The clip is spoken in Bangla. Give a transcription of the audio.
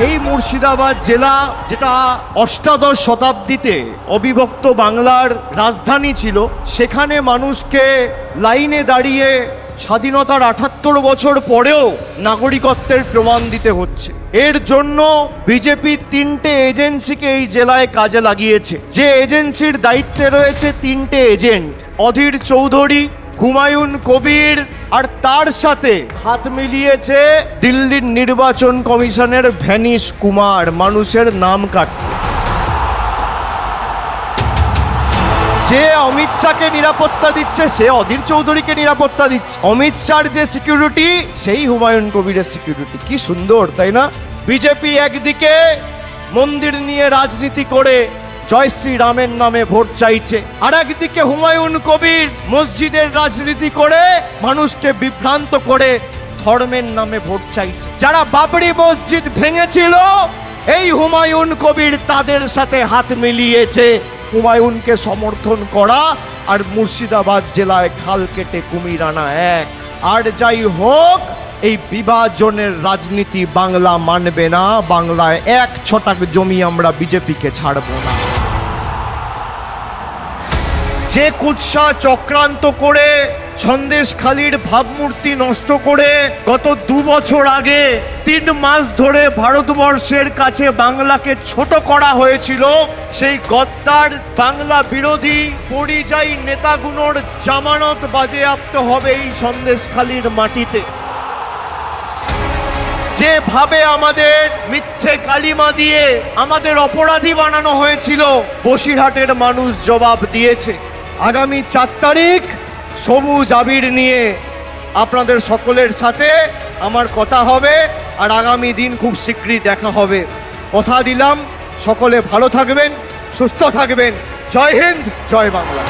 এই মুর্শিদাবাদ জেলা, যেটা অষ্টাদশ শতাব্দীতে অবিভক্ত বাংলার রাজধানী ছিল, সেখানে মানুষকে লাইনে দাঁড়িয়ে স্বাধীনতার ৭৮ বছর পরেও নাগরিকত্বের প্রমাণ দিতে হচ্ছে। এর জন্য বিজেপি ৩টে এজেন্সিকে এই জেলায় কাজে লাগিয়েছে। যে এজেন্সির দায়িত্বে রয়েছে ৩টে এজেন্ট, অধীর চৌধুরী, হুমায়ুন কবির, আর তার সাথে হাত মিলিয়েছে দিল্লির নির্বাচন কমিশনের ভ্যানিশ কুমার, মানুষের নাম কাটতে। যে অমিত শাহকে নিরাপত্তা দিচ্ছে সে অধীর চৌধুরীকে নিরাপত্তা দিচ্ছে। অমিত শাহর যে সিকিউরিটি সেই হুমায়ুন কবিরের সিকিউরিটি। কি সুন্দর, তাই না? বিজেপি একদিকে মন্দির নিয়ে রাজনীতি করে জয় শ্রী রামের নামে ভোট চাইছে, আর একদিকে হুমায়ুন কবির মসজিদের রাজনীতি করে মানুষকে বিভ্রান্ত করে ধর্মের নামে ভোট চাইছে। যারা বাবরি মসজিদ ভেঙেছিল, এই হুমায়ুন কবির তাদের সাথে হাত মিলিয়েছে হুমায়ুনকে সমর্থন করা আর মুর্শিদাবাদ জেলায় খাল কেটে কুমির আনা এক। আর যাই হোক, এই বিভাজনের রাজনীতি বাংলা মানবে না। বাংলায় ১ ছটাক জমি আমরা বিজেপিকে ছাড়ব না। যে কুৎসা চক্রান্ত করে সন্দেশখালির ভাবমূর্তি নষ্ট করে গত ২ বছর আগে ৩ মাস ধরে ভারতবর্ষের কাছে বাংলাকে ছোট করা হয়েছিল, সেই গদ্দার বাংলা বিরোধী পরিযায়ী নেতাগুলোর জামানত বাজেয়াপ্ত হবে এই সন্দেশখালির মাটিতে। যেভাবে আমাদের মিথ্যে কালিমা দিয়ে আমাদের অপরাধী বানানো হয়েছিল, বসিরহাটের মানুষ জবাব দিয়েছে। আগামী ৪ তারিখ সবুজ আবির নিয়ে আপনাদের সকলের সাথে আমার কথা হবে, আর আগামী দিন খুব শীঘ্রই দেখা হবে। কথা দিলাম, সকলে ভালো থাকবেন, সুস্থ থাকবেন। জয় হিন্দ, জয় বাংলা।